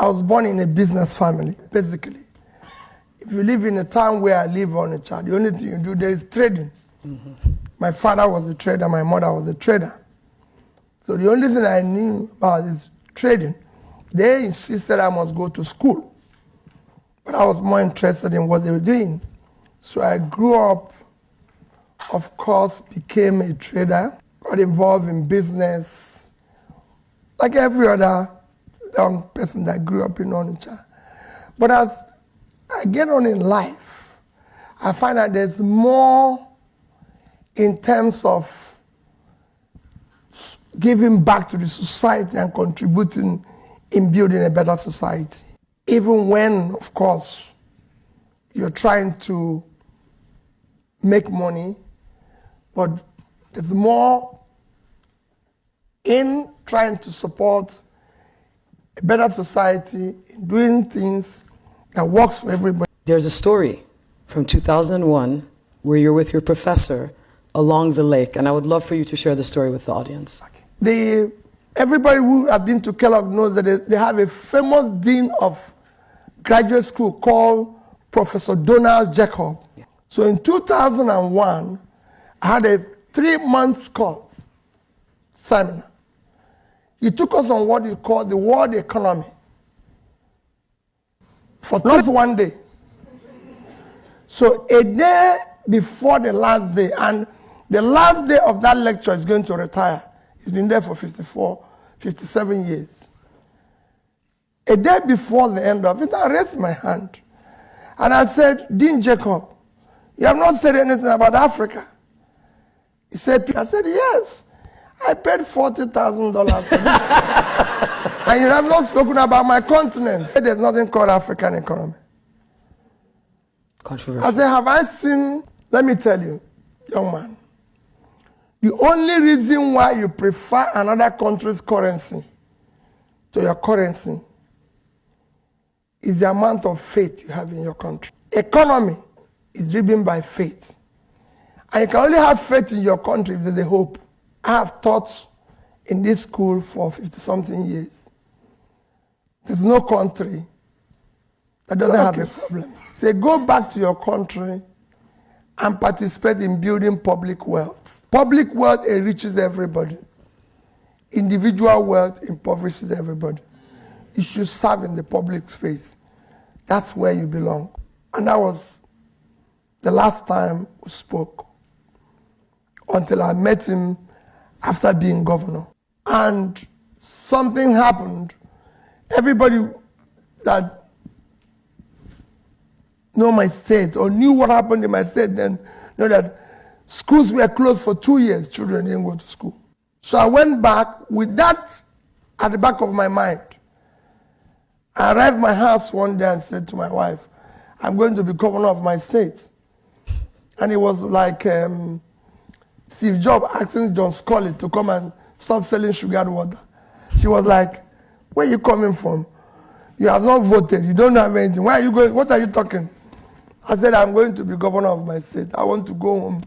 I was born in a business family, basically. If you live in a town where I live on a child, the only thing you do there is trading. Mm-hmm. My father was a trader, my mother was a trader. So the only thing I knew about is trading. They insisted I must go to school, but I was more interested in what they were doing. So I grew up, of course, became a trader, got involved in business, like every other young person that grew up in Onitsha. But as I get on in life, I find that there's more in terms of giving back to the society and contributing in building a better society. Even when, of course, you're trying to make money, but there's more in trying to support a better society, in doing things that works for everybody. There's a story from 2001 where you're with your professor along the lake, and I would love for you to share the story with the audience. Everybody who has been to Kellogg knows that they have a famous dean of graduate school called Professor Donald Jacob. Yeah. So in 2001, I had a 3-month course seminar. He took us on what he called the world economy for not one day. So a day before the last day, and the last day of that lecture is going to retire. He's been there for 57 years. A day before the end of it, I raised my hand. And I said, Dean Jacob, you have not said anything about Africa. He said, I said, yes. I paid $40,000 for this. And you have not spoken about my continent. There's nothing called African economy. Controversial. I said, have I seen, let me tell you, young man, the only reason why you prefer another country's currency to your currency is the amount of faith you have in your country. Economy is driven by faith. And you can only have faith in your country if there's a hope. I have taught in this school for 50-something years. There's no country that doesn't have a problem. Say, go back to your country and participate in building public wealth. Public wealth enriches everybody. Individual wealth impoverishes everybody. You should serve in the public space. That's where you belong. And that was the last time we spoke, until I met him after being governor. And something happened. Everybody that know my state or knew what happened in my state then know that schools were closed for 2 years. Children didn't go to school. So I went back with that at the back of my mind. I arrived at my house one day and said to my wife, I'm going to be governor of my state. And it was like Steve Jobs asking John Scully to come and stop selling sugared water. She was like, where are you coming from? You have not voted. You don't have anything. Where are you going? What are you talking? I said, I'm going to be governor of my state. I want to go home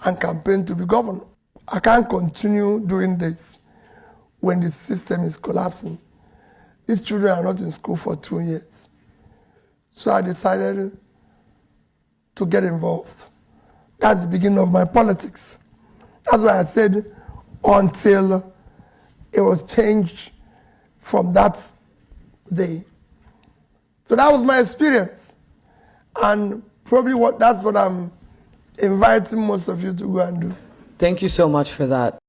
and campaign to be governor. I can't continue doing this when the system is collapsing. These children are not in school for 2 years. So I decided to get involved. That's the beginning of my politics. That's why I said until it was changed from that day. So that was my experience. And probably that's what I'm inviting most of you to go and do. Thank you so much for that.